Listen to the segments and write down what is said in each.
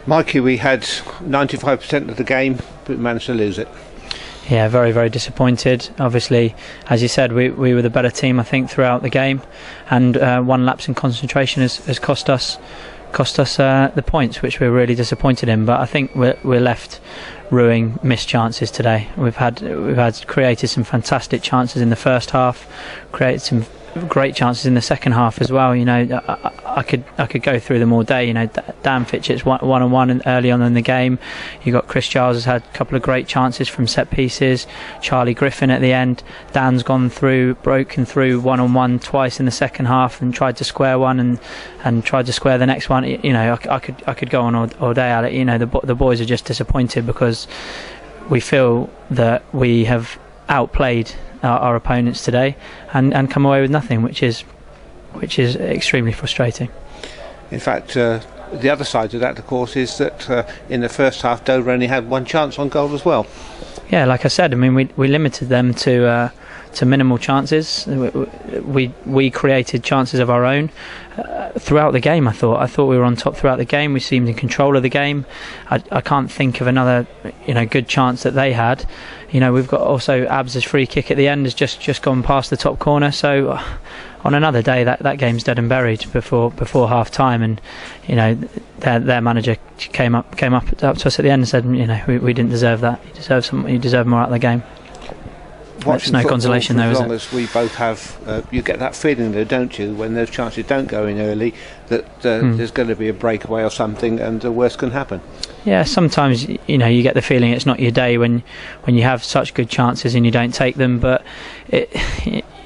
Mikey, we had 95% of the game, but managed to lose it. Yeah, very, very disappointed. Obviously, as you said, we were the better team, I think, throughout the game, and one lapse in concentration has cost us the points, which we're really disappointed in. But I think we're left ruining missed chances today. We've created some fantastic chances in the first half, created some great chances in the second half as well. You know, I could go through them all day. You know, Dan Fitchett's one-on-one early on in the game. You got Chris Giles has had a couple of great chances from set pieces. Charlie Griffin at the end. Dan's broken through one-on-one twice in the second half and tried to square one and tried to square the next one. You know, I could go on all day, Alec. You know, the boys are just disappointed because we feel that we have outplayed our opponents today and come away with nothing, which is extremely frustrating. In fact, the other side of that, of course, is that in the first half Dover only had one chance on goal as well. Yeah, like I said, I mean, we limited them to minimal chances. We created chances of our own throughout the game. I thought we were on top throughout the game. We seemed in control of the game. I can't think of another good chance that they had. You know, we've got also Abs' free kick at the end has just gone past the top corner. So on another day, that game's dead and buried before half time. And you know, their manager came up to us at the end and said, you know, we didn't deserve that. You deserve more out of the game. There's no consolation there, is it? As long as we both have, you get that feeling though, don't you, when those chances don't go in early, that there's going to be a breakaway or something, and the worst can happen. Yeah, sometimes you get the feeling it's not your day when you have such good chances and you don't take them. But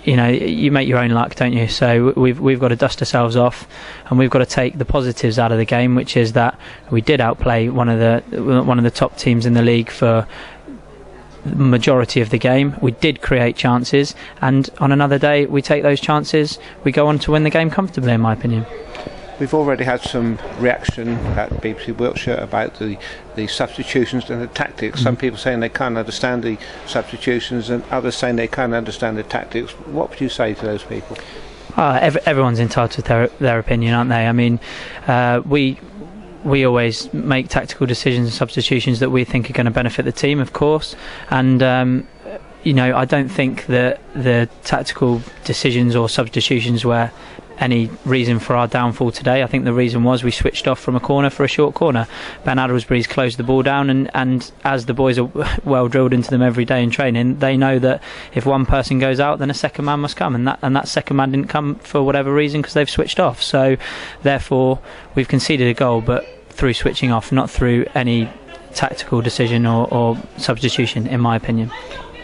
you make your own luck, don't you? So we've got to dust ourselves off, and we've got to take the positives out of the game, which is that we did outplay one of the top teams in the league for the majority of the game. We did create chances, and on another day we take those chances, we go on to win the game comfortably, in my opinion. We've already had some reaction at BBC Wiltshire about the substitutions and the tactics. Some people saying they can't understand the substitutions, and others saying they can't understand the tactics. What would you say to those people? Everyone's entitled to their opinion, aren't they? I mean, we always make tactical decisions and substitutions that we think are going to benefit the team, of course, and I don't think that the tactical decisions or substitutions were any reason for our downfall today. I think the reason was we switched off from a corner for a short corner. Ben Addlesbury's closed the ball down, and as the boys are well drilled into them every day in training, they know that if one person goes out, then a second man must come, and that second man didn't come for whatever reason because they've switched off. So therefore we've conceded a goal, but through switching off, not through any tactical decision or substitution, in my opinion.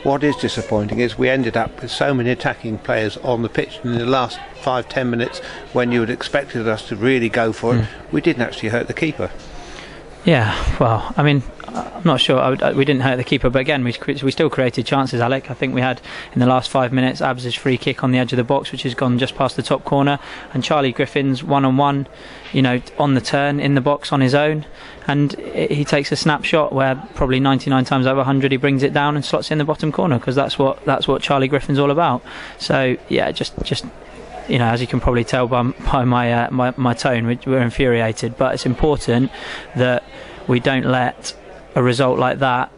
What is disappointing is we ended up with so many attacking players on the pitch in the last 5-10 minutes when you had expected us to really go for it. We didn't actually hurt the keeper. Yeah, well, I mean, I'm not sure. We didn't hurt the keeper, but again, we still created chances, Alec. I think we had, in the last 5 minutes, Abs' free kick on the edge of the box, which has gone just past the top corner, and Charlie Griffin's one-on-one, on the turn, in the box on his own, and he takes a snapshot where probably 99 times out of 100 he brings it down and slots it in the bottom corner, because that's what Charlie Griffin's all about. So, yeah, just as you can probably tell by my tone, we're infuriated. But it's important that we don't let a result like that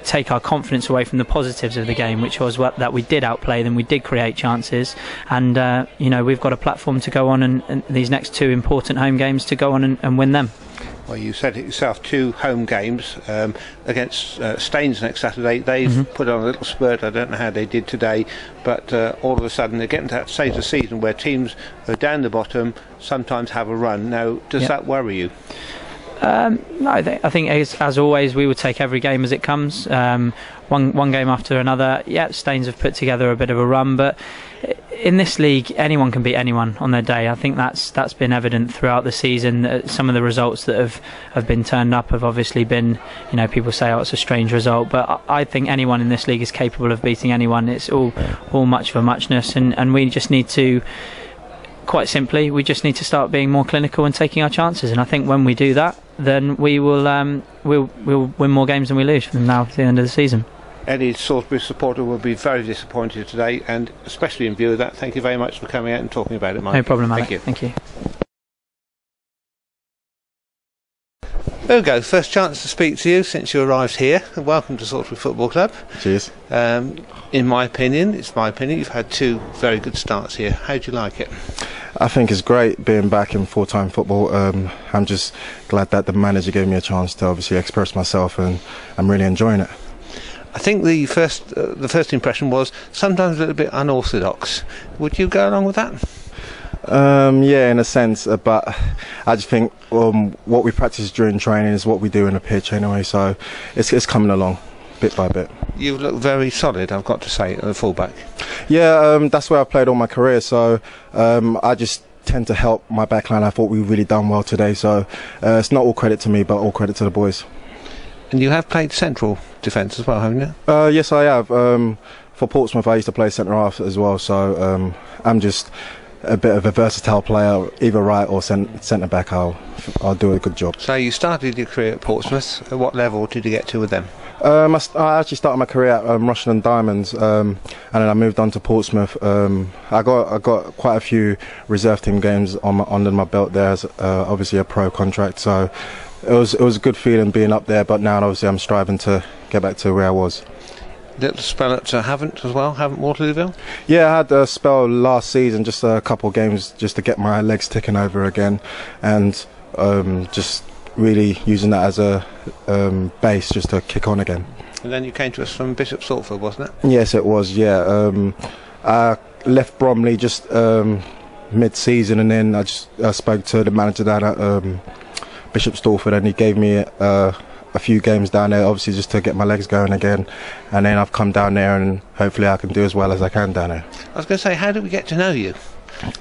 take our confidence away from the positives of the game, which was that we did outplay them, we did create chances, and we've got a platform to go on and these next two important home games to go on and win them. Well, you said it yourself, 2 home games against Staines next Saturday. They've put on a little spurt. I don't know how they did today, but all of a sudden they're getting to that stage of the season where teams are down the bottom sometimes have a run. Now, does that worry you? No, I think as always we would take every game as it comes, one game after another. Yeah, Staines have put together a bit of a run, but in this league anyone can beat anyone on their day. I think that's been evident throughout the season. Some of the results that have been turned up have obviously been, people say, oh, it's a strange result, but I think anyone in this league is capable of beating anyone. It's all much for muchness, and we just need to, quite simply, we just need to start being more clinical and taking our chances. And I think when we do that, then we'll win more games than we lose from now to the end of the season. Any Salisbury supporter will be very disappointed today, and especially in view of that, thank you very much for coming out and talking about it, Mike. No problem, Alec. Thank you. Thank you. Ugo, first chance to speak to you since you arrived here. Welcome to Salisbury Football Club. Cheers. In my opinion, you've had 2 very good starts here. How do you like it? I think it's great being back in full-time football. I'm just glad that the manager gave me a chance to obviously express myself, and I'm really enjoying it. I think the first impression was sometimes a little bit unorthodox. Would you go along with that? Yeah, in a sense, but I just think what we practice during training is what we do in the pitch anyway, so it's coming along bit by bit. You look very solid, I've got to say, at the fullback. Yeah, that's where I've played all my career, so I just tend to help my backline. I thought we really done well today, so it's not all credit to me, but all credit to the boys. And you have played central defence as well, haven't you? Yes, I have. For Portsmouth, I used to play centre half as well, so I'm just a bit of a versatile player, either right or centre back. I'll do a good job. So you started your career at Portsmouth. At what level did you get to with them? I actually started my career at Rushden and Diamonds, and then I moved on to Portsmouth. I got quite a few reserve team games under my belt there as obviously a pro contract. So it was a good feeling being up there. But now obviously I'm striving to get back to where I was. Little spell at Havant as well, Havant Waterlooville? Yeah, I had a spell last season, just a couple of games just to get my legs ticking over again, and just really using that as a base just to kick on again. And then you came to us from Bishop Stortford, wasn't it? Yes, it was, yeah. I left Bromley just mid-season, and then I spoke to the manager down at Bishop Stortford, and he gave me a few games down there, obviously just to get my legs going again, and then I've come down there and hopefully I can do as well as I can down there. I was going to say, how did we get to know you?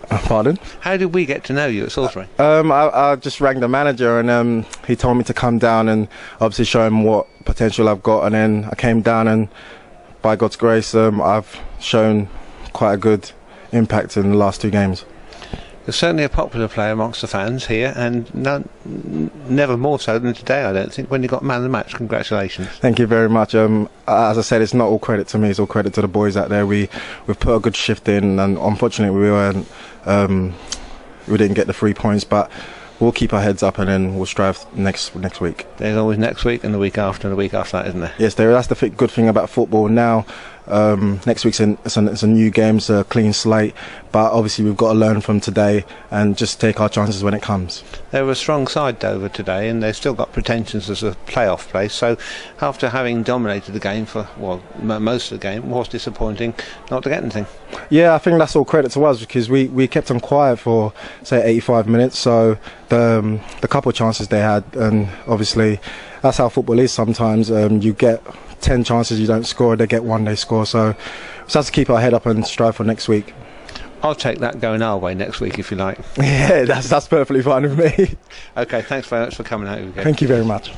Pardon? How did we get to know you at Salisbury? I just rang the manager, and he told me to come down and obviously show him what potential I've got, and then I came down, and by God's grace I've shown quite a good impact in the last 2 games. You're certainly a popular player amongst the fans here, and never more so than today, I don't think, when you got man of the match. Congratulations. Thank you very much. As I said, it's not all credit to me, it's all credit to the boys out there. We've put a good shift in, and unfortunately we didn't get the 3 points, but we'll keep our heads up, and then we'll strive next week. There's always next week and the week after and the week after that, isn't there? Yes, that's the good thing about football now. Next week's it's a new game, it's a clean slate, but obviously we've got to learn from today and just take our chances when it comes. They were a strong side, Dover, today, and they've still got pretensions as a playoff place, so after having dominated the game for most of the game, it was disappointing not to get anything. Yeah, I think that's all credit to us, because we kept them quiet for say 85 minutes, so the couple of chances they had, and obviously that's how football is sometimes. You get 10 chances, you don't score, they get 1, they score, so we just have to keep our head up and strive for next week. I'll take that going our way next week if you like. Yeah, that's perfectly fine with me. Okay, thanks very much for coming out. Thank you very much.